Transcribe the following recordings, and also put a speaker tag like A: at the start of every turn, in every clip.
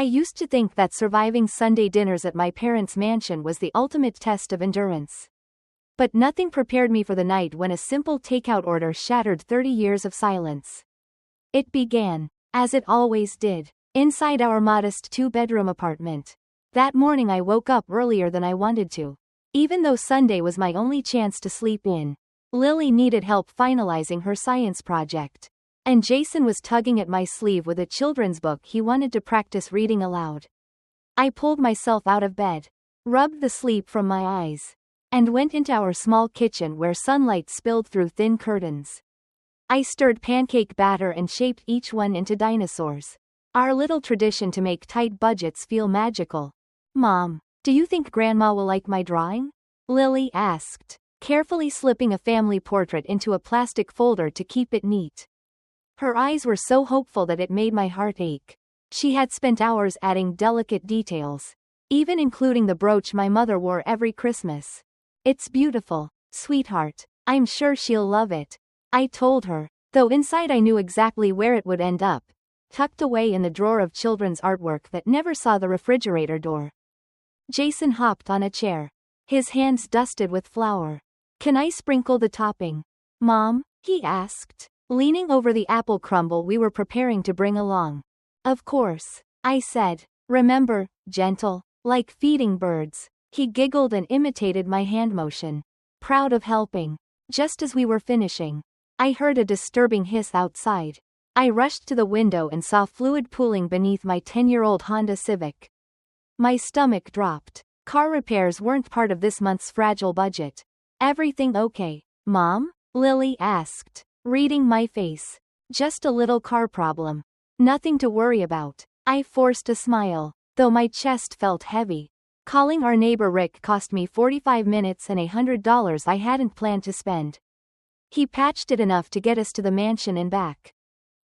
A: I used to think that surviving Sunday dinners at my parents' mansion was the ultimate test of endurance. But nothing prepared me for the night when a simple takeout order shattered 30 years of silence. It began, as it always did, inside our modest two-bedroom apartment. That morning I woke up earlier than I wanted to. Even though Sunday was my only chance to sleep in, Lily needed help finalizing her science project. And Jason was tugging at my sleeve with a children's book he wanted to practice reading aloud. I pulled myself out of bed, rubbed the sleep from my eyes, and went into our small kitchen where sunlight spilled through thin curtains. I stirred pancake batter and shaped each one into dinosaurs. Our little tradition to make tight budgets feel magical. "Mom, do you think Grandma will like my drawing?" Lily asked, carefully slipping a family portrait into a plastic folder to keep it neat. Her eyes were so hopeful that it made my heart ache. She had spent hours adding delicate details, even including the brooch my mother wore every Christmas. "It's beautiful, sweetheart. I'm sure she'll love it," I told her, though inside I knew exactly where it would end up, tucked away in the drawer of children's artwork that never saw the refrigerator door. Jason hopped on a chair, his hands dusted with flour. "Can I sprinkle the topping, Mom?" he asked, leaning over the apple crumble we were preparing to bring along. "Of course," I said. "Remember, gentle, like feeding birds." He giggled and imitated my hand motion, proud of helping. Just as we were finishing, I heard a disturbing hiss outside. I rushed to the window and saw fluid pooling beneath my 10-year-old Honda Civic. My stomach dropped. Car repairs weren't part of this month's fragile budget. "Everything okay, Mom?" Lily asked, reading my face. "Just a little car problem. Nothing to worry about." I forced a smile, though my chest felt heavy. Calling our neighbor Rick cost me 45 minutes and $100 I hadn't planned to spend. He patched it enough to get us to the mansion and back,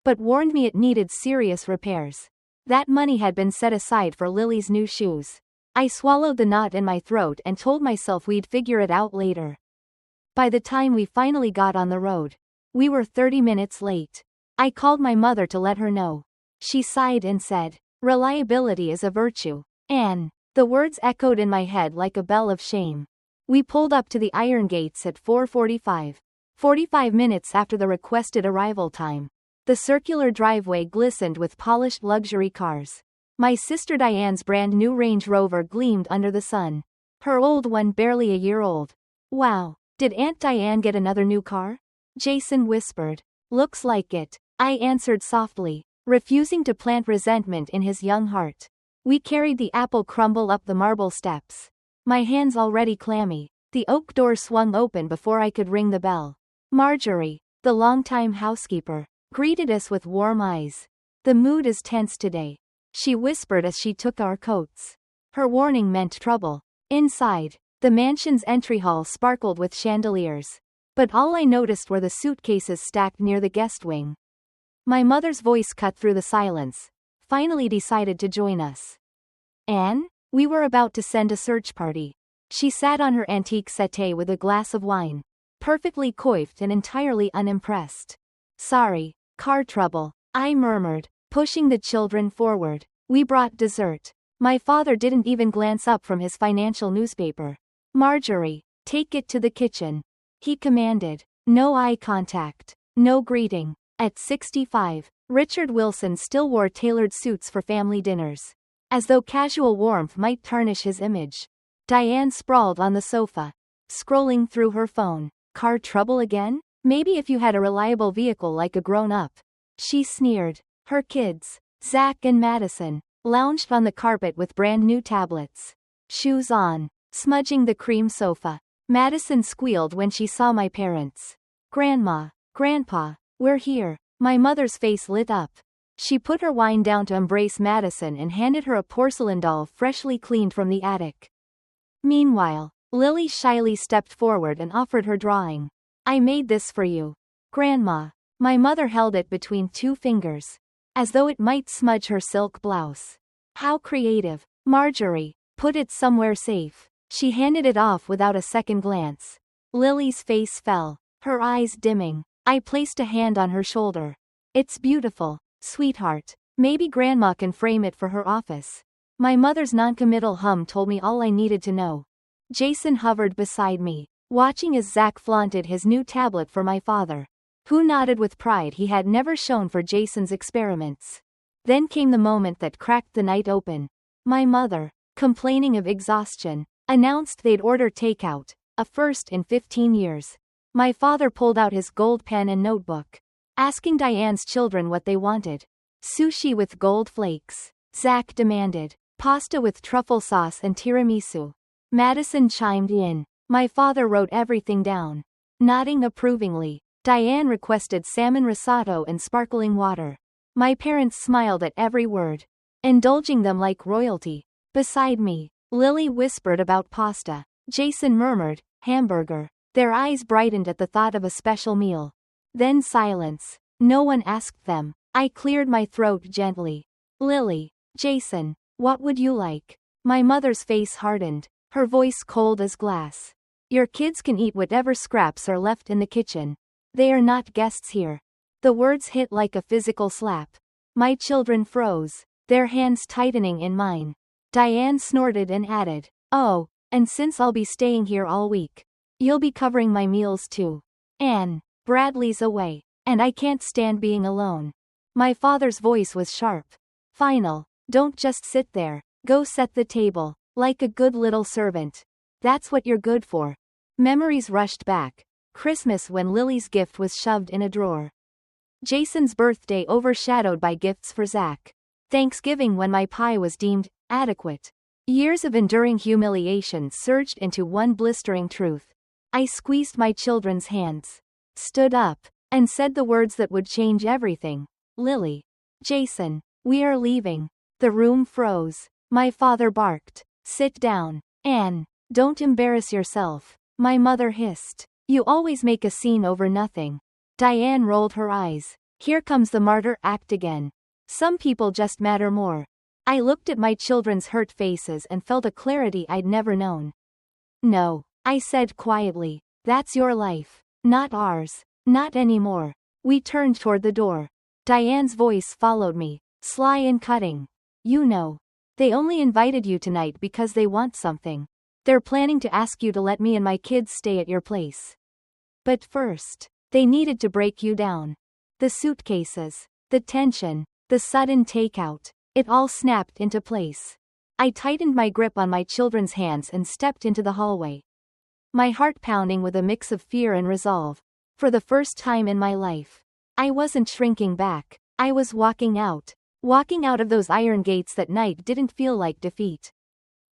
A: but warned me it needed serious repairs. That money had been set aside for Lily's new shoes. I swallowed the knot in my throat and told myself we'd figure it out later. By the time we finally got on the road, we were 30 minutes late. I called my mother to let her know. She sighed and said, "Reliability is a virtue, Anne." The words echoed in my head like a bell of shame. We pulled up to the iron gates at 4:45, 45 minutes after the requested arrival time. The circular driveway glistened with polished luxury cars. My sister Diane's brand new Range Rover gleamed under the sun, her old one barely a year old. "Wow, did Aunt Diane get another new car?" Jason whispered. "Looks like it," I answered softly, refusing to plant resentment in his young heart. We carried the apple crumble up the marble steps, my hands already clammy. The oak door swung open before I could ring the bell. Marjorie, the longtime housekeeper, greeted us with warm eyes. "The mood is tense today," she whispered as she took our coats. Her warning meant trouble. Inside, the mansion's entry hall sparkled with chandeliers, but all I noticed were the suitcases stacked near the guest wing. My mother's voice cut through the silence, finally decided to join us. "Anne?" We were about to send a search party. She sat on her antique settee with a glass of wine, perfectly coiffed and entirely unimpressed. "Sorry, car trouble," I murmured, pushing the children forward. "We brought dessert." My father didn't even glance up from his financial newspaper. "Marjorie, take it to the kitchen," he commanded. No eye contact, no greeting. At 65, Richard Wilson still wore tailored suits for family dinners, as though casual warmth might tarnish his image. Diane sprawled on the sofa, scrolling through her phone. "Car trouble again? Maybe if you had a reliable vehicle like a grown-up," she sneered. Her kids, Zach and Madison, lounged on the carpet with brand-new tablets, shoes on, smudging the cream sofa. Madison squealed when she saw my parents. "Grandma, Grandpa, we're here." My mother's face lit up. She put her wine down to embrace Madison and handed her a porcelain doll freshly cleaned from the attic. Meanwhile, Lily shyly stepped forward and offered her drawing. "I made this for you, Grandma." My mother held it between two fingers, as though it might smudge her silk blouse. "How creative." "Marjorie, put it somewhere safe." She handed it off without a second glance. Lily's face fell, her eyes dimming. I placed a hand on her shoulder. "It's beautiful, sweetheart." Maybe Grandma can frame it for her office. My mother's noncommittal hum told me all I needed to know. Jason hovered beside me, watching as Zach flaunted his new tablet for my father, who nodded with pride he had never shown for Jason's experiments. Then came the moment that cracked the night open. My mother, complaining of exhaustion, announced they'd order takeout, a first in 15 years. My father pulled out his gold pen and notebook, asking Diane's children what they wanted. Sushi with gold flakes, Zach demanded. Pasta with truffle sauce and tiramisu. Madison chimed in. My father wrote everything down, nodding approvingly. Diane requested salmon risotto and sparkling water. My parents smiled at every word, indulging them like royalty. Beside me, Lily whispered about pasta. Jason murmured, hamburger. Their eyes brightened at the thought of a special meal. Then silence. No one asked them. I cleared my throat gently. Lily, Jason, what would you like? My mother's face hardened, her voice cold as glass. Your kids can eat whatever scraps are left in the kitchen. They are not guests here. The words hit like a physical slap. My children froze, their hands tightening in mine. Diane snorted and added, oh, and since I'll be staying here all week, you'll be covering my meals too. Anne, Bradley's away, and I can't stand being alone. My father's voice was sharp. Final. Don't just sit there. Go set the table, like a good little servant. That's what you're good for. Memories rushed back. Christmas when Lily's gift was shoved in a drawer. Jason's birthday overshadowed by gifts for Zach. Thanksgiving when my pie was deemed adequate. Years of enduring humiliation surged into one blistering truth. I squeezed my children's hands, stood up, and said the words that would change everything. Lily. Jason. We are leaving. The room froze. My father barked. Sit down. Anne. Don't embarrass yourself. My mother hissed. You always make a scene over nothing. Diane rolled her eyes. Here comes the martyr act again. Some people just matter more. I looked at my children's hurt faces and felt a clarity I'd never known. No, I said quietly. That's your life. Not ours. Not anymore. We turned toward the door. Diane's voice followed me, sly and cutting. You know. They only invited you tonight because they want something. They're planning to ask you to let me and my kids stay at your place. But first, they needed to break you down. The suitcases, the tension, the sudden takeout, it all snapped into place. I tightened my grip on my children's hands and stepped into the hallway. My heart pounding with a mix of fear and resolve. For the first time in my life, I wasn't shrinking back. I was walking out. Walking out of those iron gates that night didn't feel like defeat.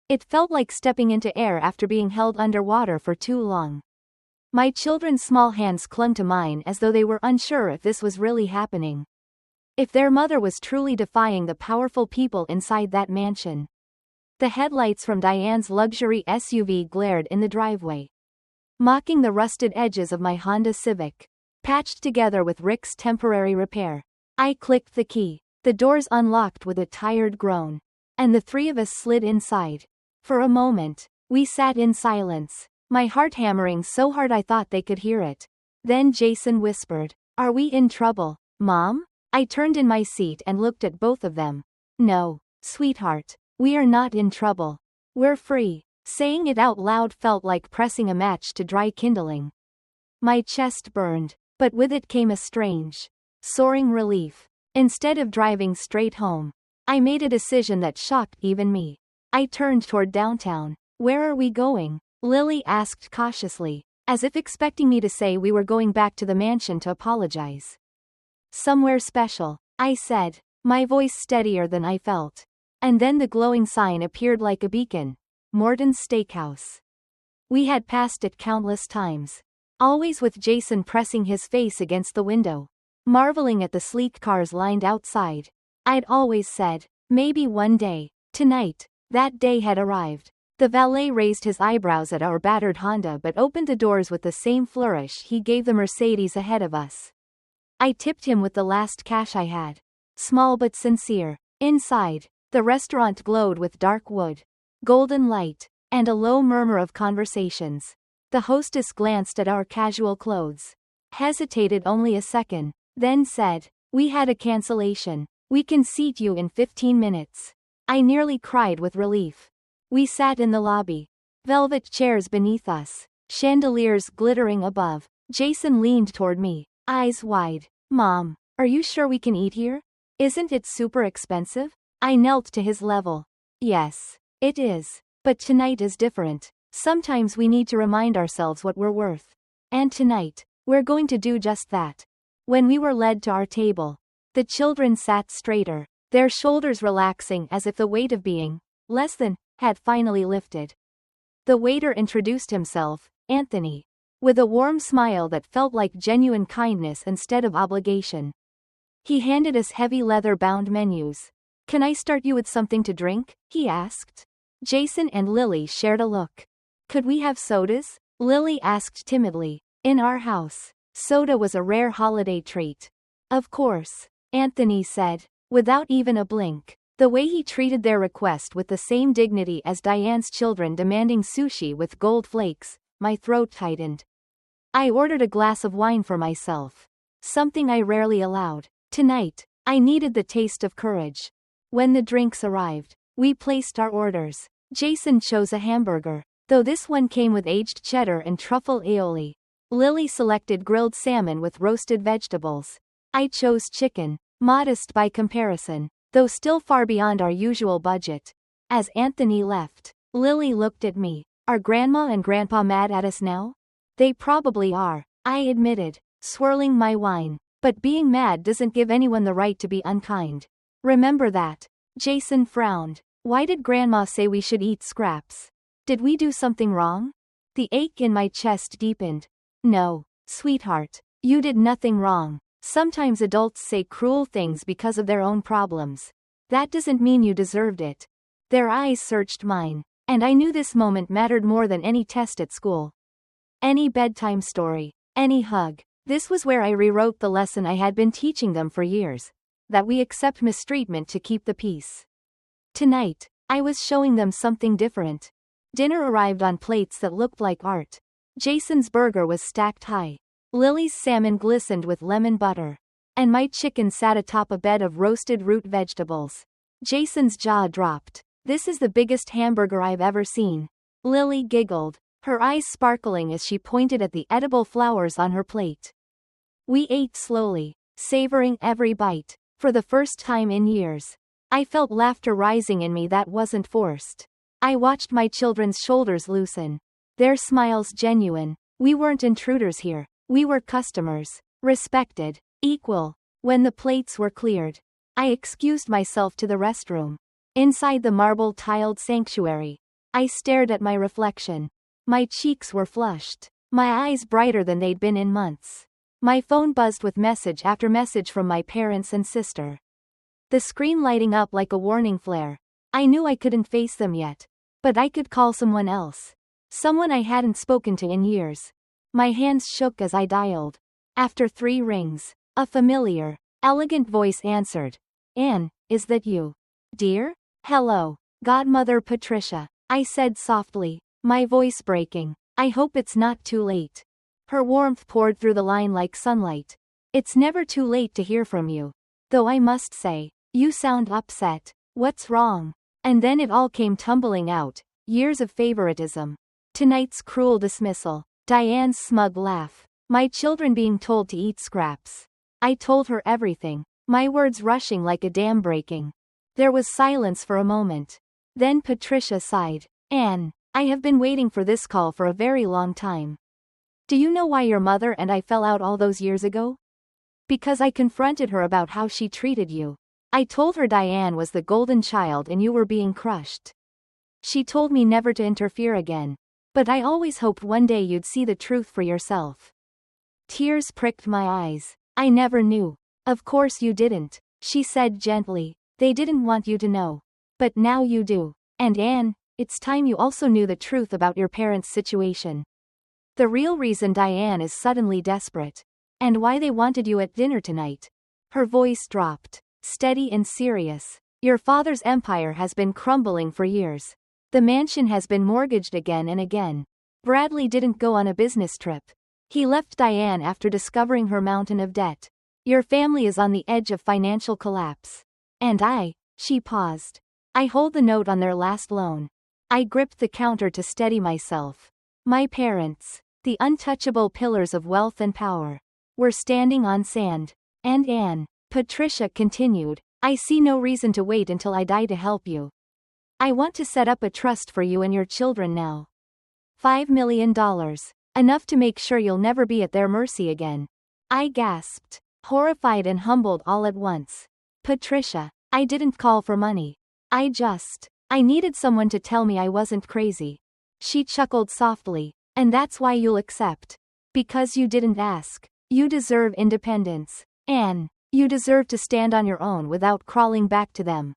A: It felt like stepping into air after being held underwater for too long. My children's small hands clung to mine as though they were unsure if this was really happening. If their mother was truly defying the powerful people inside that mansion. The headlights from Diane's luxury SUV glared in the driveway, mocking the rusted edges of my Honda Civic, patched together with Rick's temporary repair. I clicked the key. The doors unlocked with a tired groan, and the three of us slid inside. For a moment, we sat in silence, my heart hammering so hard I thought they could hear it. Then Jason whispered, "Are we in trouble, Mom?" I turned in my seat and looked at both of them. "No, sweetheart, we are not in trouble. We're free." Saying it out loud felt like pressing a match to dry kindling. My chest burned, but with it came a strange, soaring relief. Instead of driving straight home, I made a decision that shocked even me. I turned toward downtown. "Where are we going?" Lily asked cautiously, as if expecting me to say we were going back to the mansion to apologize. "Somewhere special," I said, my voice steadier than I felt. And then the glowing sign appeared like a beacon. Morton's Steakhouse. We had passed it countless times, always with Jason pressing his face against the window, marveling at the sleek cars lined outside. I'd always said, maybe one day. Tonight, that day had arrived. The valet raised his eyebrows at our battered Honda but opened the doors with the same flourish he gave the Mercedes ahead of us. I tipped him with the last cash I had. Small but sincere. Inside, the restaurant glowed with dark wood, golden light, and a low murmur of conversations. The hostess glanced at our casual clothes, hesitated only a second, then said, "We had a cancellation. We can seat you in 15 minutes. I nearly cried with relief. We sat in the lobby. Velvet chairs beneath us. Chandeliers glittering above. Jason leaned toward me, eyes wide. Mom, are you sure we can eat here? Isn't it super expensive? I knelt to his level. Yes, it is. But tonight is different. Sometimes we need to remind ourselves what we're worth. And tonight, we're going to do just that. When we were led to our table, the children sat straighter, their shoulders relaxing as if the weight of being less than had finally lifted. The waiter introduced himself, Anthony, with a warm smile that felt like genuine kindness instead of obligation. He handed us heavy leather-bound menus. Can I start you with something to drink? He asked. Jason and Lily shared a look. Could we have sodas? Lily asked timidly. In our house, soda was a rare holiday treat. Of course, Anthony said, without even a blink. The way he treated their request with the same dignity as Diane's children demanding sushi with gold flakes, my throat tightened. I ordered a glass of wine for myself. Something I rarely allowed. Tonight, I needed the taste of courage. When the drinks arrived, we placed our orders. Jason chose a hamburger, though this one came with aged cheddar and truffle aioli. Lily selected grilled salmon with roasted vegetables. I chose chicken, modest by comparison, though still far beyond our usual budget. As Anthony left, Lily looked at me. Are Grandma and Grandpa mad at us now? They probably are, I admitted, swirling my wine. But being mad doesn't give anyone the right to be unkind. Remember that. Jason frowned. Why did Grandma say we should eat scraps? Did we do something wrong? The ache in my chest deepened. No, sweetheart, you did nothing wrong. Sometimes adults say cruel things because of their own problems. That doesn't mean you deserved it. Their eyes searched mine, and I knew this moment mattered more than any test at school. Any bedtime story, any hug. This was where I rewrote the lesson I had been teaching them for years, that we accept mistreatment to keep the peace. Tonight, I was showing them something different. Dinner arrived on plates that looked like art. Jason's burger was stacked high. Lily's salmon glistened with lemon butter. And my chicken sat atop a bed of roasted root vegetables. Jason's jaw dropped. This is the biggest hamburger I've ever seen. Lily giggled, her eyes sparkling as she pointed at the edible flowers on her plate. We ate slowly, savoring every bite. For the first time in years, I felt laughter rising in me that wasn't forced. I watched my children's shoulders loosen, their smiles genuine. We weren't intruders here. We were customers, respected, equal. When the plates were cleared, I excused myself to the restroom. Inside the marble-tiled sanctuary, I stared at my reflection. My cheeks were flushed, my eyes brighter than they'd been in months. My phone buzzed with message after message from my parents and sister. The screen lighting up like a warning flare. I knew I couldn't face them yet, but I could call someone else. Someone I hadn't spoken to in years. My hands shook as I dialed. After 3 rings, a familiar, elegant voice answered. Anne, is that you? Dear? Hello, Godmother Patricia, I said softly, my voice breaking. I hope it's not too late. Her warmth poured through the line like sunlight. It's never too late to hear from you. Though I must say, you sound upset. What's wrong? And then it all came tumbling out. Years of favoritism. Tonight's cruel dismissal. Diane's smug laugh. My children being told to eat scraps. I told her everything, my words rushing like a dam breaking. There was silence for a moment. Then Patricia sighed. Anne, I have been waiting for this call for a very long time. Do you know why your mother and I fell out all those years ago? Because I confronted her about how she treated you. I told her Diane was the golden child and you were being crushed. She told me never to interfere again. But I always hoped one day you'd see the truth for yourself. Tears pricked my eyes. I never knew. Of course you didn't, she said gently. They didn't want you to know. But now you do. And Anne, it's time you also knew the truth about your parents' situation. The real reason Diane is suddenly desperate. And why they wanted you at dinner tonight. Her voice dropped, steady and serious. Your father's empire has been crumbling for years. The mansion has been mortgaged again and again. Bradley didn't go on a business trip. He left Diane after discovering her mountain of debt. Your family is on the edge of financial collapse. And she paused. I hold the note on their last loan. I gripped the counter to steady myself. My parents, the untouchable pillars of wealth and power, were standing on sand. And Anne, Patricia continued, I see no reason to wait until I die to help you. I want to set up a trust for you and your children now. $5 million. Enough to make sure you'll never be at their mercy again. I gasped, horrified and humbled all at once. Patricia, I didn't call for money. I needed someone to tell me I wasn't crazy. She chuckled softly. And that's why you'll accept. Because you didn't ask. You deserve independence. Anne, you deserve to stand on your own without crawling back to them.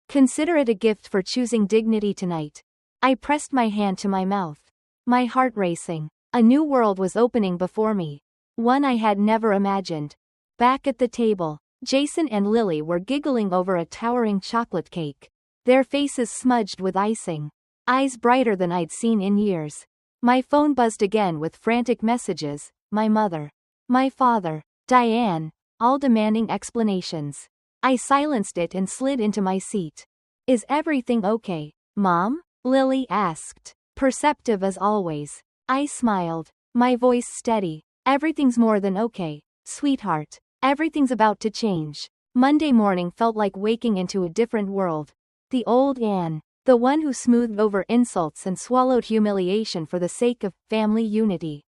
A: Consider it a gift for choosing dignity tonight. I pressed my hand to my mouth. My heart racing. A new world was opening before me. One I had never imagined. Back at the table, Jason and Lily were giggling over a towering chocolate cake. Their faces smudged with icing. Eyes brighter than I'd seen in years. My phone buzzed again with frantic messages. My mother. My father. Diane. All demanding explanations. I silenced it and slid into my seat. Is everything okay, Mom? Lily asked. Perceptive as always. I smiled. My voice steady. Everything's more than okay, sweetheart. Everything's about to change. Monday morning felt like waking into a different world. The old Anne, the one who smoothed over insults and swallowed humiliation for the sake of family unity,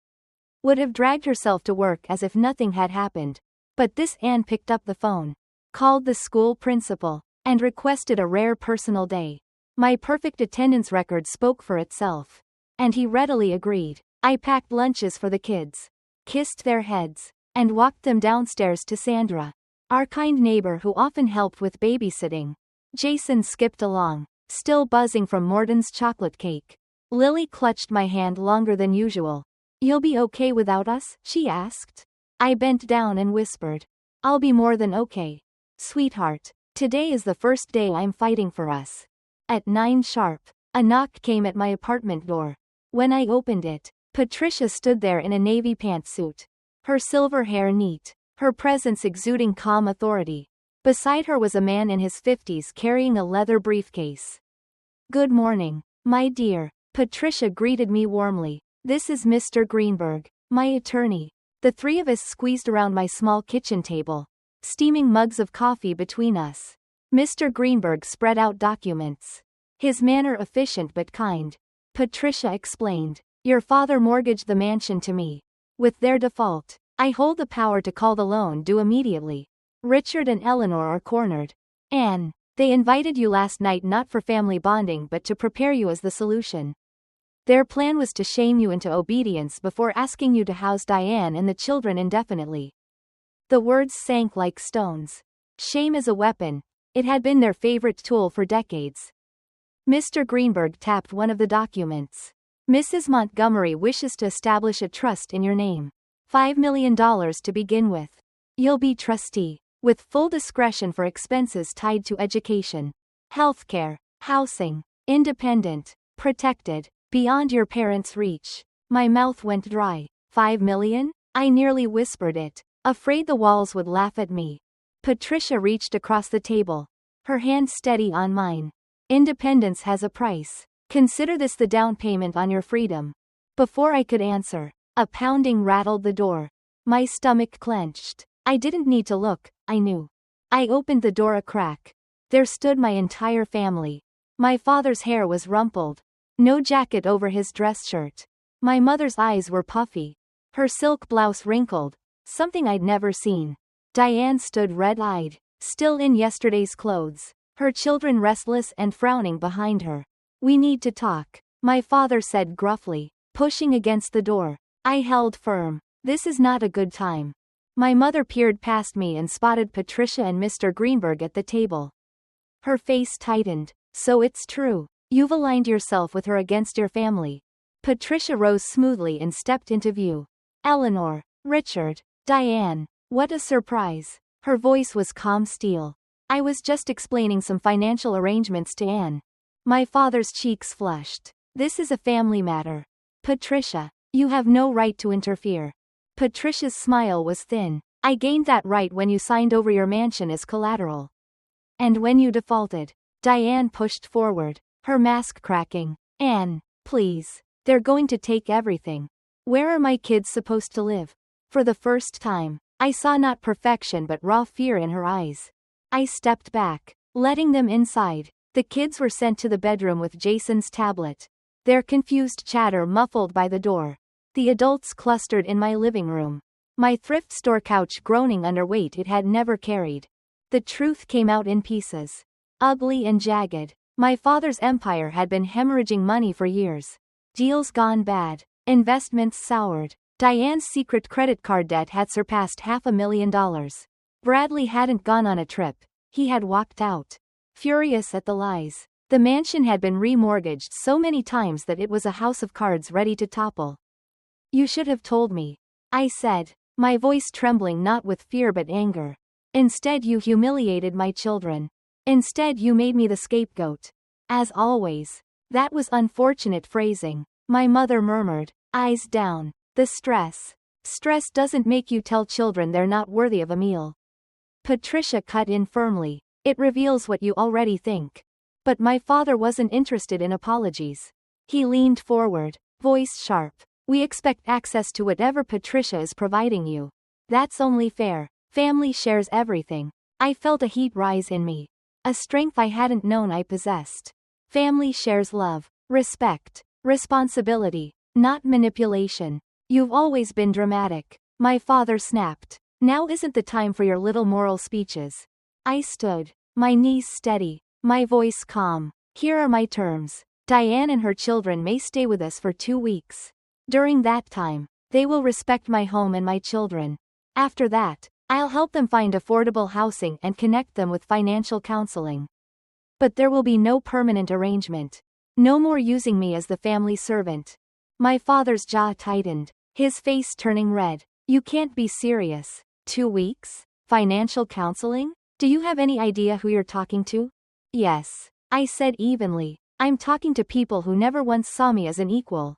A: would have dragged herself to work as if nothing had happened. But this Anne picked up the phone, called the school principal, and requested a rare personal day. My perfect attendance record spoke for itself. And he readily agreed. I packed lunches for the kids, kissed their heads, and walked them downstairs to Sandra, our kind neighbor who often helped with babysitting. Jason skipped along, still buzzing from Morton's chocolate cake. Lily clutched my hand longer than usual. You'll be okay without us? She asked. I bent down and whispered. I'll be more than okay. Sweetheart, today is the first day I'm fighting for us. At 9 sharp, a knock came at my apartment door. When I opened it, Patricia stood there in a navy pantsuit. Her silver hair neat, her presence exuding calm authority. Beside her was a man in his 50s carrying a leather briefcase. Good morning, my dear, Patricia greeted me warmly. This is Mr. Greenberg, my attorney. The three of us squeezed around my small kitchen table, steaming mugs of coffee between us. Mr. Greenberg spread out documents. His manner efficient but kind. Patricia explained. Your father mortgaged the mansion to me. With their default, I hold the power to call the loan due immediately. Richard and Eleanor are cornered. Anne, they invited you last night not for family bonding but to prepare you as the solution. Their plan was to shame you into obedience before asking you to house Diane and the children indefinitely. The words sank like stones. Shame is a weapon. It had been their favorite tool for decades. Mr. Greenberg tapped one of the documents. Mrs. Montgomery wishes to establish a trust in your name. $5 million to begin with. You'll be trustee, with full discretion for expenses tied to education, healthcare, housing, independent, protected, beyond your parents' reach. My mouth went dry. $5 million? I nearly whispered it, afraid the walls would laugh at me. Patricia reached across the table, her hand steady on mine. Independence has a price. Consider this the down payment on your freedom. Before I could answer, a pounding rattled the door. My stomach clenched. I didn't need to look, I knew. I opened the door a crack. There stood my entire family. My father's hair was rumpled. No jacket over his dress shirt. My mother's eyes were puffy. Her silk blouse wrinkled. Something I'd never seen. Diane stood red-eyed, still in yesterday's clothes. Her children restless and frowning behind her. We need to talk, my father said gruffly, pushing against the door. I held firm. This is not a good time. My mother peered past me and spotted Patricia and Mr. Greenberg at the table. Her face tightened. So it's true. You've aligned yourself with her against your family. Patricia rose smoothly and stepped into view. Eleanor, Richard, Diane, what a surprise. Her voice was calm steel. I was just explaining some financial arrangements to Anne. My father's cheeks flushed. This is a family matter. Patricia, you have no right to interfere. Patricia's smile was thin. I gained that right when you signed over your mansion as collateral. And when you defaulted? Diane pushed forward, her mask cracking. Anne, please. They're going to take everything. Where are my kids supposed to live? For the first time, I saw not perfection but raw fear in her eyes. I stepped back, letting them inside. The kids were sent to the bedroom with Jason's tablet, their confused chatter muffled by the door. The adults clustered in my living room, my thrift store couch groaning under weight it had never carried. The truth came out in pieces. Ugly and jagged. My father's empire had been hemorrhaging money for years. Deals gone bad. Investments soured. Diane's secret credit card debt had surpassed $500,000. Bradley hadn't gone on a trip. He had walked out. Furious at the lies. The mansion had been remortgaged so many times that it was a house of cards ready to topple. You should have told me, I said, my voice trembling not with fear but anger. Instead you humiliated my children. Instead you made me the scapegoat. As always. That was unfortunate phrasing, my mother murmured, eyes down. The stress. Stress doesn't make you tell children they're not worthy of a meal. Patricia cut in firmly. It reveals what you already think. But my father wasn't interested in apologies. He leaned forward, voice sharp. We expect access to whatever Patricia is providing you. That's only fair. Family shares everything. I felt a heat rise in me. A strength I hadn't known I possessed. Family shares love, respect, responsibility, not manipulation. You've always been dramatic. My father snapped. Now isn't the time for your little moral speeches. I stood, my knees steady, my voice calm. Here are my terms. Diane and her children may stay with us for 2 weeks. During that time, they will respect my home and my children. After that, I'll help them find affordable housing and connect them with financial counseling. But there will be no permanent arrangement. No more using me as the family servant. My father's jaw tightened, his face turning red. You can't be serious. 2 weeks? Financial counseling? Do you have any idea who you're talking to? Yes, I said evenly. I'm talking to people who never once saw me as an equal.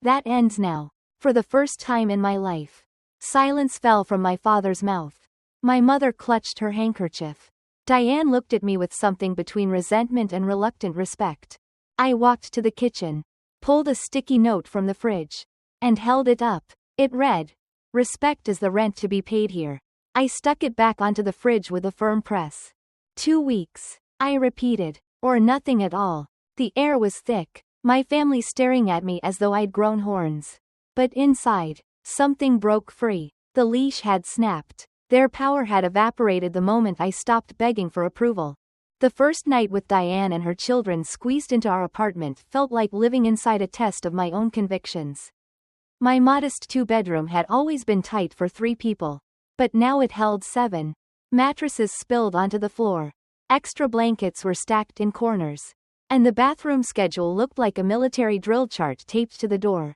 A: That ends now. For the first time in my life. Silence fell from my father's mouth. My mother clutched her handkerchief. Diane looked at me with something between resentment and reluctant respect. I walked to the kitchen, pulled a sticky note from the fridge, and held it up. It read, "Respect is the rent to be paid here." I stuck it back onto the fridge with a firm press. 2 weeks, I repeated, or nothing at all. The air was thick, my family staring at me as though I'd grown horns. But inside, something broke free. The leash had snapped. Their power had evaporated the moment I stopped begging for approval. The first night with Diane and her children squeezed into our apartment felt like living inside a test of my own convictions. My modest 2-bedroom had always been tight for 3 people. But now it held 7. Mattresses spilled onto the floor. Extra blankets were stacked in corners. And the bathroom schedule looked like a military drill chart taped to the door.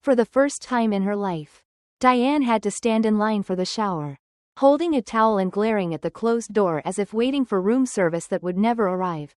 A: For the first time in her life, Diane had to stand in line for the shower, holding a towel and glaring at the closed door as if waiting for room service that would never arrive.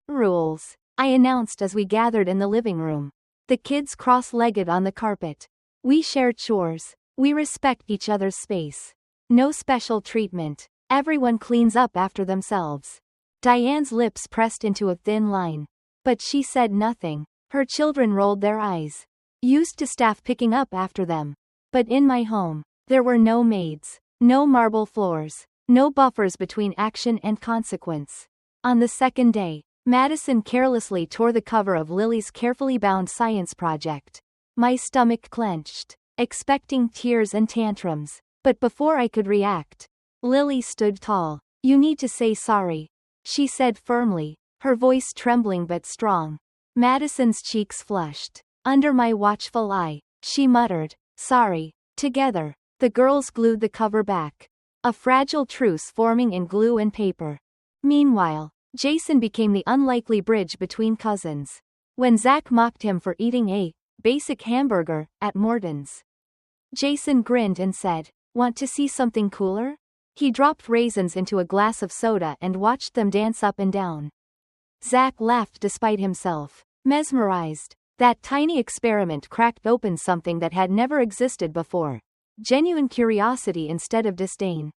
A: Rules, I announced as we gathered in the living room. The kids cross-legged on the carpet. We share chores. We respect each other's space. No special treatment. Everyone cleans up after themselves. Diane's lips pressed into a thin line. But she said nothing. Her children rolled their eyes, used to staff picking up after them. But in my home, there were no maids, no marble floors, no buffers between action and consequence. On the second day, Madison carelessly tore the cover of Lily's carefully bound science project. My stomach clenched, expecting tears and tantrums. But before I could react, Lily stood tall. "You need to say sorry," she said firmly, her voice trembling but strong. Madison's cheeks flushed. Under my watchful eye, she muttered, "Sorry." Together, the girls glued the cover back. A fragile truce forming in glue and paper. Meanwhile, Jason became the unlikely bridge between cousins. When Zach mocked him for eating a basic hamburger at Morton's, Jason grinned and said, "Want to see something cooler?" He dropped raisins into a glass of soda and watched them dance up and down. Zach laughed despite himself, mesmerized. That tiny experiment cracked open something that had never existed before. Genuine curiosity instead of disdain.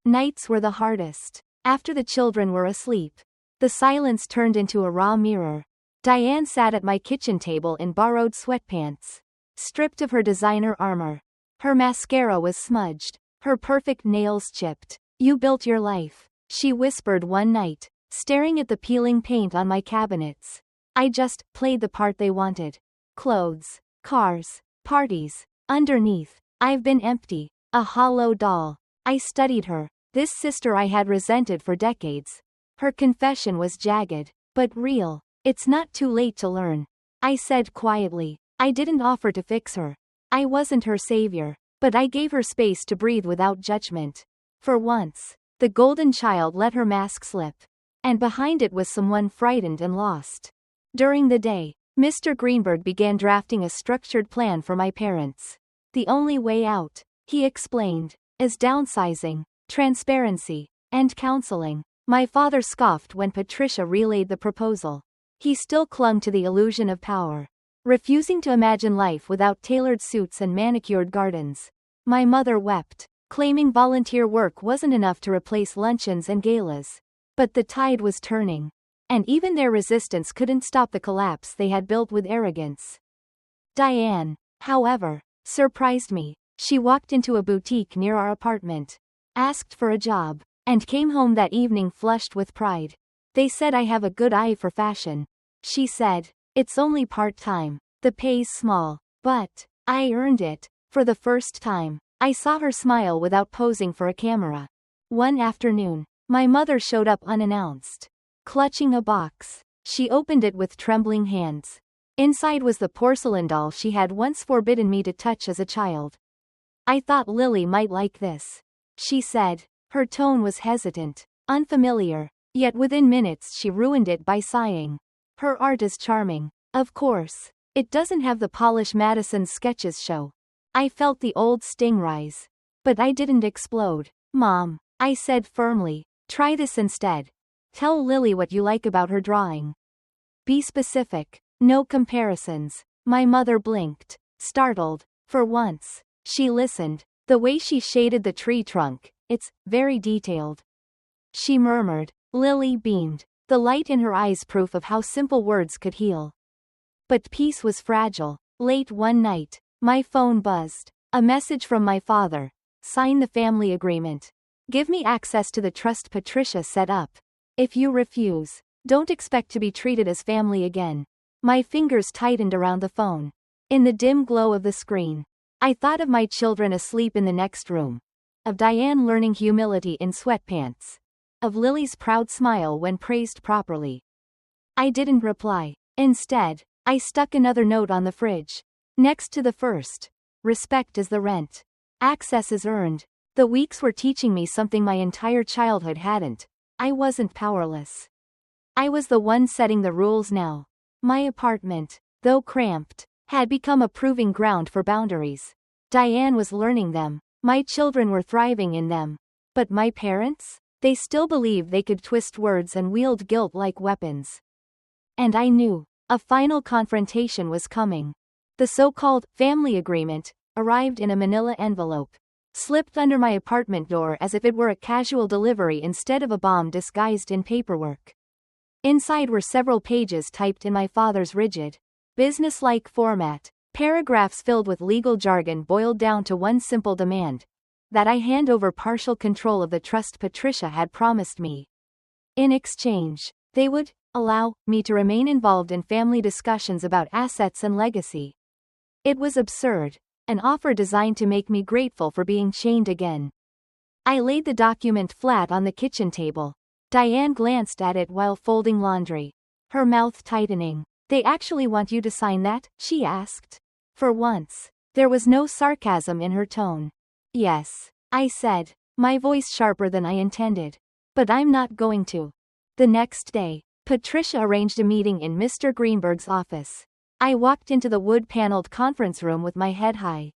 A: Nights were the hardest. After the children were asleep, the silence turned into a raw mirror. Diane sat at my kitchen table in borrowed sweatpants, stripped of her designer armor. Her mascara was smudged, her perfect nails chipped. "You built your life," she whispered one night, staring at the peeling paint on my cabinets. "I just played the part they wanted. Clothes, cars, parties. Underneath, I've been empty, a hollow doll." I studied her, this sister I had resented for decades. Her confession was jagged, but real. "It's not too late to learn," I said quietly. I didn't offer to fix her. I wasn't her savior, but I gave her space to breathe without judgment. For once, the golden child let her mask slip. And behind it was someone frightened and lost. During the day, Mr. Greenberg began drafting a structured plan for my parents. "The only way out," he explained, "is downsizing, transparency, and counseling." My father scoffed when Patricia relayed the proposal. He still clung to the illusion of power, refusing to imagine life without tailored suits and manicured gardens. My mother wept, claiming volunteer work wasn't enough to replace luncheons and galas. But the tide was turning, and even their resistance couldn't stop the collapse they had built with arrogance. Diane, however, surprised me. She walked into a boutique near our apartment, asked for a job, and came home that evening flushed with pride. "They said I have a good eye for fashion," she said. "It's only part-time. The pay's small, but I earned it." For the first time, I saw her smile without posing for a camera. One afternoon, my mother showed up unannounced, clutching a box. She opened it with trembling hands. Inside was the porcelain doll she had once forbidden me to touch as a child. "I thought Lily might like this," she said. Her tone was hesitant, unfamiliar, yet within minutes she ruined it by sighing. "Her art is charming. Of course, it doesn't have the polish Madison's sketches show." I felt the old sting rise. But I didn't explode. "Mom," I said firmly, "try this instead. Tell Lily what you like about her drawing. Be specific. No comparisons." My mother blinked, startled. For once, she listened. "The way she shaded the tree trunk, it's very detailed," she murmured. Lily beamed, the light in her eyes proof of how simple words could heal. But peace was fragile. Late one night, my phone buzzed. A message from my father. "Sign the family agreement. Give me access to the trust Patricia set up. If you refuse, don't expect to be treated as family again." My fingers tightened around the phone. In the dim glow of the screen, I thought of my children asleep in the next room, of Diane learning humility in sweatpants, of Lily's proud smile when praised properly. I didn't reply. Instead, I stuck another note on the fridge. Next to the first. "Respect is the rent. Access is earned." The weeks were teaching me something my entire childhood hadn't. I wasn't powerless. I was the one setting the rules now. My apartment, though cramped, had become a proving ground for boundaries. Diane was learning them. My children were thriving in them. But my parents? They still believed they could twist words and wield guilt like weapons. And I knew a final confrontation was coming. The so-called family agreement arrived in a manila envelope, slipped under my apartment door as if it were a casual delivery instead of a bomb disguised in paperwork. Inside were several pages typed in my father's rigid, business-like format, paragraphs filled with legal jargon boiled down to one simple demand: that I hand over partial control of the trust Patricia had promised me. In exchange, they would allow me to remain involved in family discussions about assets and legacy. It was absurd, an offer designed to make me grateful for being chained again. I laid the document flat on the kitchen table. Diane glanced at it while folding laundry, her mouth tightening. "They actually want you to sign that?" she asked. For once, there was no sarcasm in her tone. "Yes," I said, my voice sharper than I intended. "But I'm not going to." The next day, Patricia arranged a meeting in Mr. Greenberg's office. I walked into the wood-paneled conference room with my head high,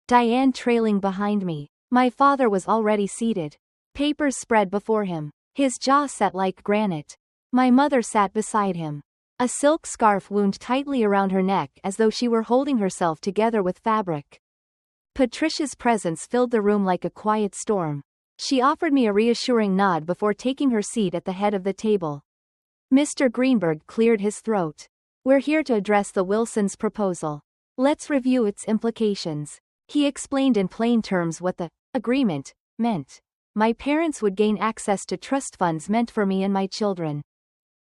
A: Diane trailing behind me. My father was already seated, papers spread before him, his jaw set like granite. My mother sat beside him, a silk scarf wound tightly around her neck as though she were holding herself together with fabric. Patricia's presence filled the room like a quiet storm. She offered me a reassuring nod before taking her seat at the head of the table. Mr. Greenberg cleared his throat. We're here to address the Wilsons' proposal. Let's review its implications. He explained in plain terms what the agreement meant. My parents would gain access to trust funds meant for me and my children.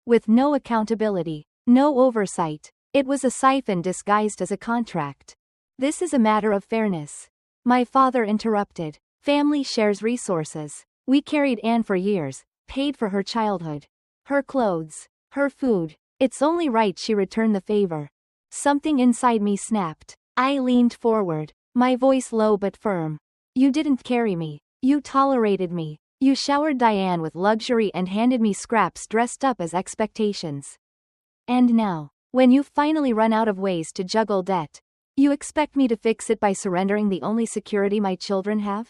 A: With no accountability, no oversight. It was a siphon disguised as a contract. This is a matter of fairness. My father interrupted. Family shares resources. We carried Anne for years, paid for her childhood. Her clothes. Her food. It's only right she return the favor. Something inside me snapped. I leaned forward, my voice low but firm. You didn't carry me. You tolerated me. You showered Diane with luxury and handed me scraps dressed up as expectations. And now, when you've finally run out of ways to juggle debt, you expect me to fix it by surrendering the only security my children have?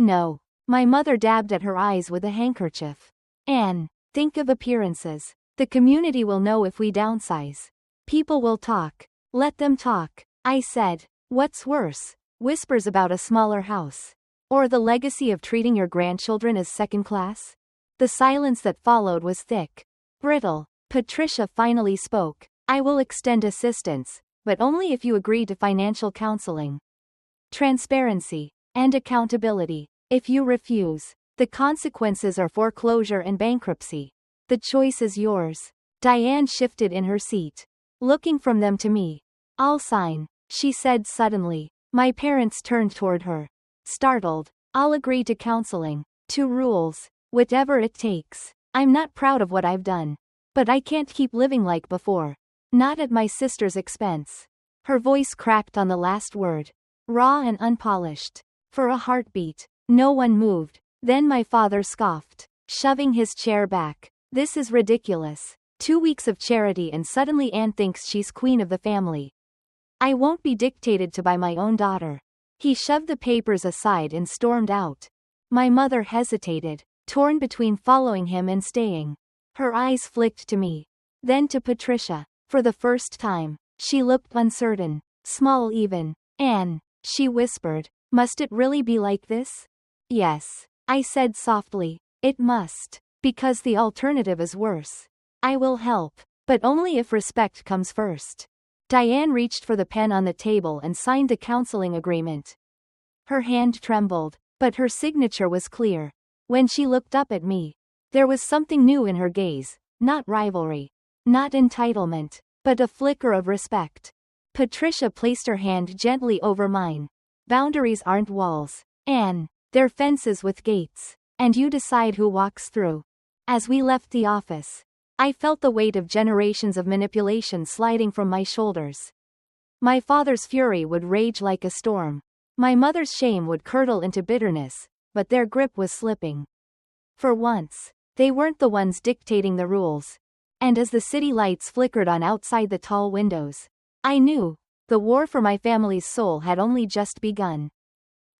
A: No. My mother dabbed at her eyes with a handkerchief. Anne, think of appearances. The community will know if we downsize. People will talk. Let them talk. I said. What's worse? Whispers about a smaller house. Or the legacy of treating your grandchildren as second class? The silence that followed was thick. Brittle. Patricia finally spoke. I will extend assistance, but only if you agree to financial counseling, transparency, and accountability. If you refuse, the consequences are foreclosure and bankruptcy. The choice is yours. Diane shifted in her seat, looking from them to me. I'll sign, she said suddenly. My parents turned toward her. Startled. I'll agree to counseling, to rules, whatever it takes. I'm not proud of what I've done. But I can't keep living like before. Not at my sister's expense. Her voice cracked on the last word. Raw and unpolished. For a heartbeat. No one moved. Then my father scoffed, shoving his chair back. This is ridiculous. 2 weeks of charity and suddenly Anne thinks she's queen of the family. I won't be dictated to by my own daughter. He shoved the papers aside and stormed out. My mother hesitated, torn between following him and staying. Her eyes flicked to me. Then to Patricia. For the first time, she looked uncertain, small even. Anne, she whispered, must it really be like this? Yes, I said softly. It must. Because the alternative is worse. I will help, but only if respect comes first. Diane reached for the pen on the table and signed the counseling agreement. Her hand trembled, but her signature was clear. When she looked up at me, there was something new in her gaze, not rivalry, not entitlement, but a flicker of respect. Patricia placed her hand gently over mine. Boundaries aren't walls, Anne, they're fences with gates, and you decide who walks through. As we left the office, I felt the weight of generations of manipulation sliding from my shoulders. My father's fury would rage like a storm. My mother's shame would curdle into bitterness, but their grip was slipping. For once, they weren't the ones dictating the rules. And as the city lights flickered on outside the tall windows, I knew, the war for my family's soul had only just begun.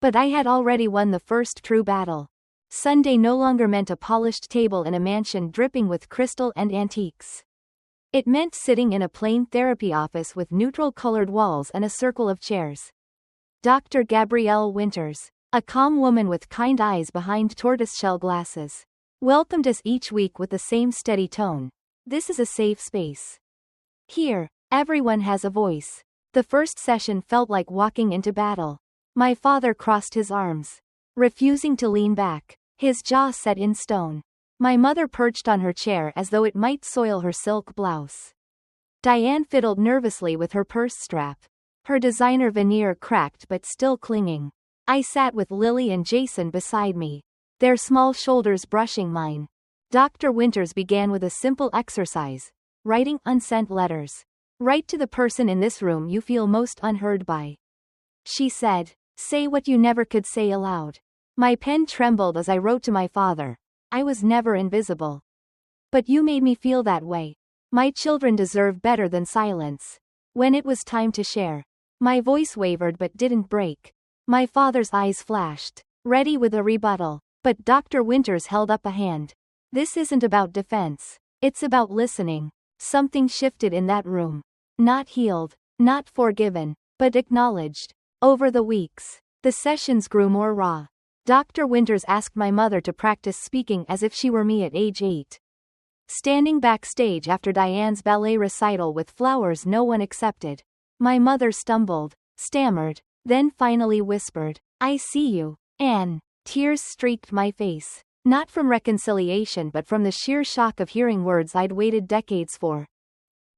A: But I had already won the first true battle. Sunday no longer meant a polished table in a mansion dripping with crystal and antiques. It meant sitting in a plain therapy office with neutral-colored walls and a circle of chairs. Dr. Gabrielle Winters, a calm woman with kind eyes behind tortoiseshell glasses, welcomed us each week with the same steady tone. This is a safe space. Here, everyone has a voice. The first session felt like walking into battle. My father crossed his arms, refusing to lean back, his jaw set in stone. My mother perched on her chair as though it might soil her silk blouse. Diane fiddled nervously with her purse strap. Her designer veneer cracked but still clinging. I sat with Lily and Jason beside me, their small shoulders brushing mine. Dr. Winters began with a simple exercise, writing unsent letters. Write to the person in this room you feel most unheard by. She said, say what you never could say aloud. My pen trembled as I wrote to my father. I was never invisible. But you made me feel that way. My children deserve better than silence. When it was time to share, my voice wavered but didn't break. My father's eyes flashed, ready with a rebuttal, but Dr. Winters held up a hand. This isn't about defense. It's about listening. Something shifted in that room. Not healed, not forgiven, but acknowledged. Over the weeks, the sessions grew more raw. Dr. Winters asked my mother to practice speaking as if she were me at age 8. Standing backstage after Diane's ballet recital with flowers no one accepted, my mother stumbled, stammered, then finally whispered, "I see you, Anne." Tears streaked my face, not from reconciliation but from the sheer shock of hearing words I'd waited decades for.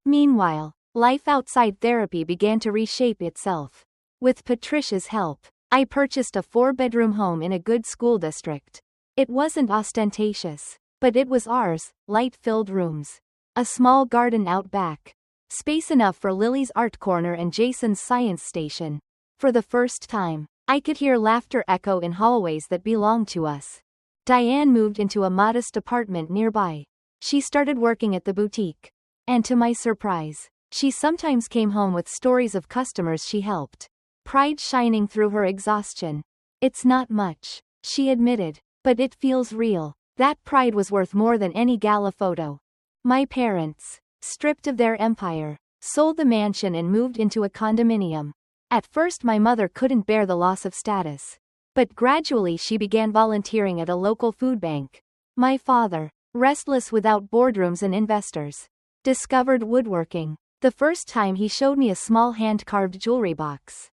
A: Meanwhile, life outside therapy began to reshape itself. With Patricia's help, I purchased a 4-bedroom home in a good school district. It wasn't ostentatious, but it was ours, light-filled rooms, a small garden out back, space enough for Lily's art corner and Jason's science station. For the first time, I could hear laughter echo in hallways that belonged to us. Diane moved into a modest apartment nearby. She started working at the boutique. And to my surprise, she sometimes came home with stories of customers she helped, pride shining through her exhaustion. "It's not much," she admitted, "but it feels real." That pride was worth more than any gala photo. My parents, stripped of their empire, sold the mansion and moved into a condominium. At first my mother couldn't bear the loss of status. But gradually she began volunteering at a local food bank. My father, restless without boardrooms and investors, discovered woodworking. The first time he showed me a small hand-carved jewelry box.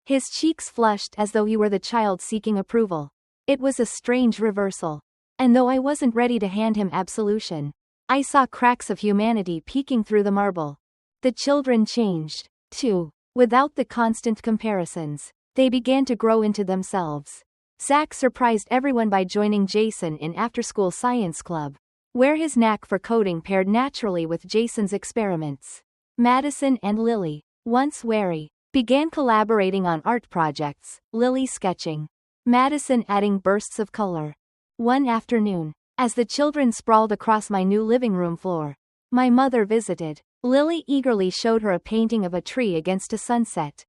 A: His cheeks flushed as though he were the child seeking approval. It was a strange reversal. And though I wasn't ready to hand him absolution, I saw cracks of humanity peeking through the marble. The children changed, too. Without the constant comparisons, they began to grow into themselves. Zach surprised everyone by joining Jason in after-school science club, where his knack for coding paired naturally with Jason's experiments. Madison and Lily, once wary, began collaborating on art projects, Lily sketching, Madison adding bursts of color. One afternoon, as the children sprawled across my new living room floor, my mother visited. Lily eagerly showed her a painting of a tree against a sunset.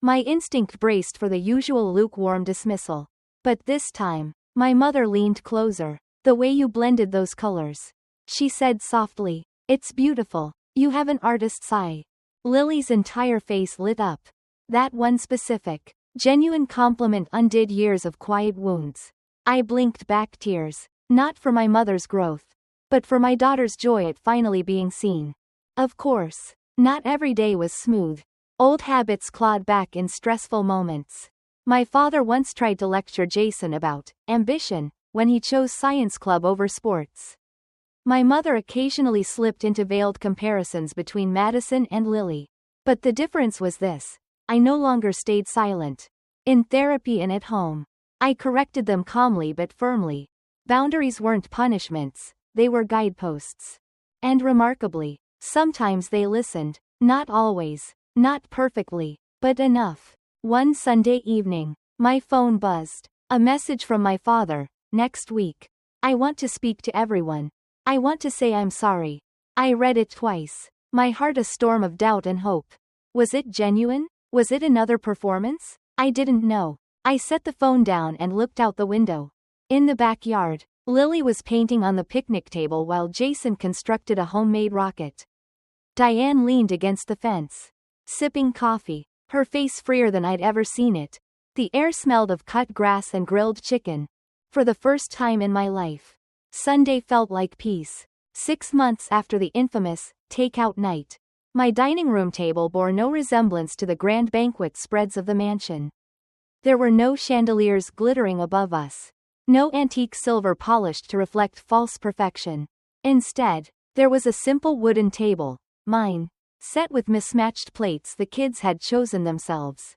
A: My instinct braced for the usual lukewarm dismissal. But this time, my mother leaned closer. "The way you blended those colors," she said softly. "It's beautiful. You have an artist's eye." Lily's entire face lit up. That one specific, genuine compliment undid years of quiet wounds. I blinked back tears, not for my mother's growth, but for my daughter's joy at finally being seen. Of course, not every day was smooth. Old habits clawed back in stressful moments. My father once tried to lecture Jason about ambition when he chose science club over sports. My mother occasionally slipped into veiled comparisons between Madison and Lily. But the difference was this: I no longer stayed silent. In therapy and at home, I corrected them calmly but firmly. Boundaries weren't punishments, they were guideposts. And remarkably, sometimes they listened, not always, not perfectly, but enough. One Sunday evening, my phone buzzed. A message from my father: "Next week. I want to speak to everyone. I want to say I'm sorry." I read it twice, my heart a storm of doubt and hope. Was it genuine? Was it another performance? I didn't know. I set the phone down and looked out the window. In the backyard, Lily was painting on the picnic table while Jason constructed a homemade rocket. Diane leaned against the fence, sipping coffee, her face freer than I'd ever seen it. The air smelled of cut grass and grilled chicken. For the first time in my life, Sunday felt like peace. 6 months after the infamous Takeout night, my dining room table bore no resemblance to the grand banquet spreads of the mansion. There were no chandeliers glittering above us, no antique silver polished to reflect false perfection. Instead, there was a simple wooden table, mine, set with mismatched plates the kids had chosen themselves.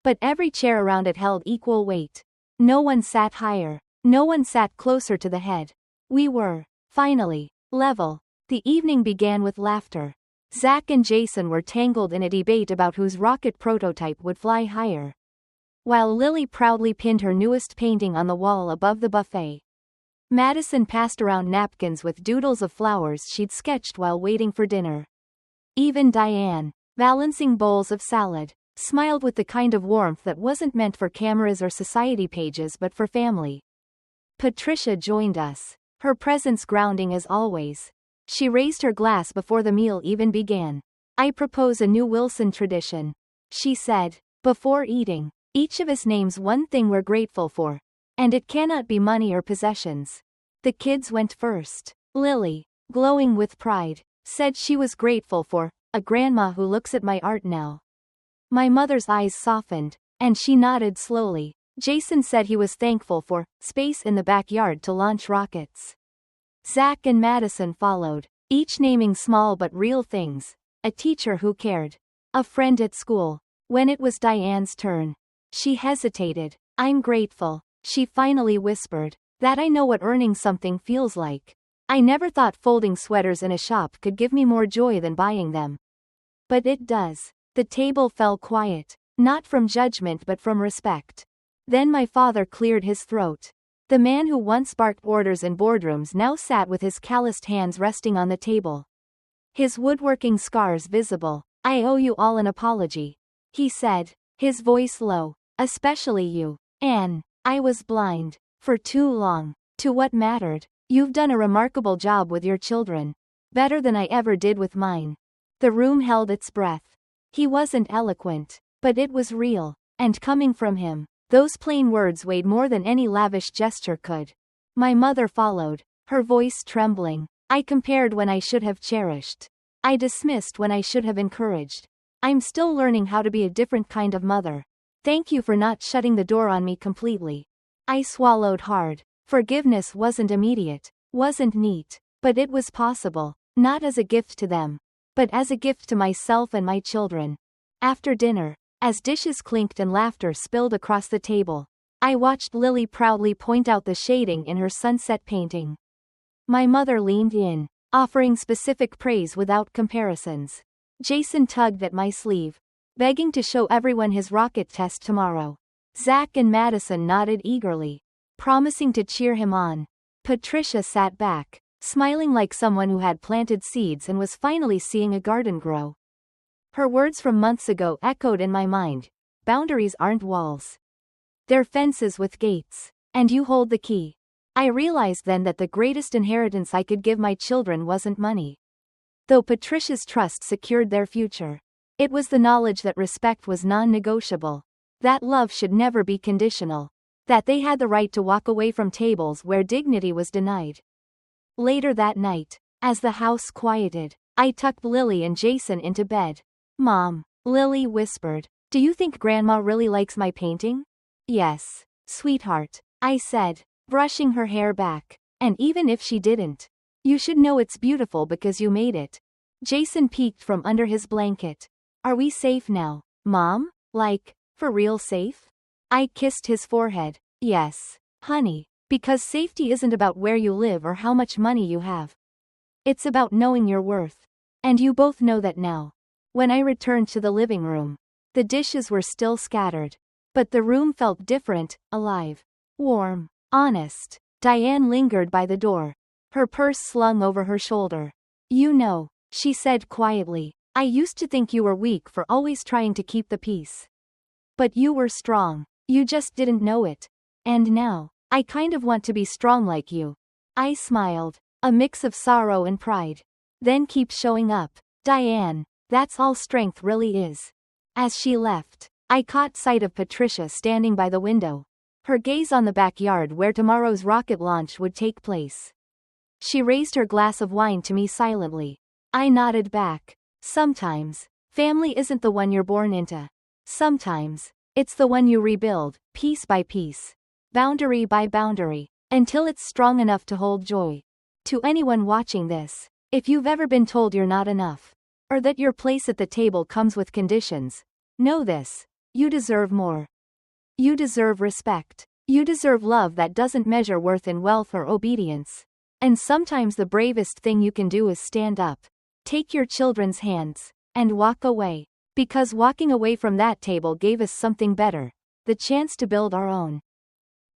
A: But every chair around it held equal weight. No one sat higher, no one sat closer to the head. We were, finally, level. The evening began with laughter. Zach and Jason were tangled in a debate about whose rocket prototype would fly higher, while Lily proudly pinned her newest painting on the wall above the buffet. Madison passed around napkins with doodles of flowers she'd sketched while waiting for dinner. Even Diane, balancing bowls of salad, smiled with the kind of warmth that wasn't meant for cameras or society pages but for family. Patricia joined us, her presence grounding as always. She raised her glass before the meal even began. "I propose a new Wilson tradition," she said. "Before eating, each of us names one thing we're grateful for. And it cannot be money or possessions. The kids went first. Lily, glowing with pride, said she was grateful for a grandma who looks at my art now. My mother's eyes softened, and she nodded slowly. Jason said he was thankful for space in the backyard to launch rockets. Zach and Madison followed, each naming small but real things. A teacher who cared. A friend at school. When it was Diane's turn, she hesitated. I'm grateful, she finally whispered, that I know what earning something feels like. I never thought folding sweaters in a shop could give me more joy than buying them. But it does. The table fell quiet, not from judgment but from respect. Then my father cleared his throat. The man who once barked orders in boardrooms now sat with his calloused hands resting on the table. His woodworking scars visible. I owe you all an apology, he said, his voice low. Especially you, Anne. I was blind, for too long, to what mattered. You've done a remarkable job with your children. Better than I ever did with mine. The room held its breath. He wasn't eloquent, but it was real, and coming from him, those plain words weighed more than any lavish gesture could. My mother followed, her voice trembling. I compared when I should have cherished. I dismissed when I should have encouraged. I'm still learning how to be a different kind of mother. Thank you for not shutting the door on me completely. I swallowed hard. Forgiveness wasn't immediate, wasn't neat, but it was possible, not as a gift to them, but as a gift to myself and my children. After dinner, as dishes clinked and laughter spilled across the table, I watched Lily proudly point out the shading in her sunset painting. My mother leaned in, offering specific praise without comparisons. Jason tugged at my sleeve, begging to show everyone his rocket test tomorrow. Zach and Madison nodded eagerly, promising to cheer him on. Patricia sat back, smiling like someone who had planted seeds and was finally seeing a garden grow. Her words from months ago echoed in my mind. Boundaries aren't walls. They're fences with gates, and you hold the key. I realized then that the greatest inheritance I could give my children wasn't money. Though Patricia's trust secured their future, it was the knowledge that respect was non-negotiable, that love should never be conditional, that they had the right to walk away from tables where dignity was denied. Later that night, as the house quieted, I tucked Lily and Jason into bed. Mom, Lily whispered, do you think Grandma really likes my painting? Yes, sweetheart, I said, brushing her hair back. And even if she didn't, you should know it's beautiful because you made it. Jason peeked from under his blanket. Are we safe now, Mom? Like, for real safe? I kissed his forehead. Yes, honey, because safety isn't about where you live or how much money you have. It's about knowing your worth. And you both know that now. When I returned to the living room, the dishes were still scattered, but the room felt different, alive, warm, honest. Diane lingered by the door, her purse slung over her shoulder. You know, she said quietly, I used to think you were weak for always trying to keep the peace. But you were strong, you just didn't know it. And now, I kind of want to be strong like you. I smiled, a mix of sorrow and pride. Then keep showing up, Diane, that's all strength really is. As she left, I caught sight of Patricia standing by the window, her gaze on the backyard where tomorrow's rocket launch would take place. She raised her glass of wine to me silently. I nodded back. Sometimes, family isn't the one you're born into. Sometimes, it's the one you rebuild, piece by piece, boundary by boundary, until it's strong enough to hold joy. To anyone watching this, if you've ever been told you're not enough, or that your place at the table comes with conditions, know this: you deserve more. You deserve respect. You deserve love that doesn't measure worth in wealth or obedience. And sometimes the bravest thing you can do is stand up, take your children's hands, and walk away. Because walking away from that table gave us something better, the chance to build our own.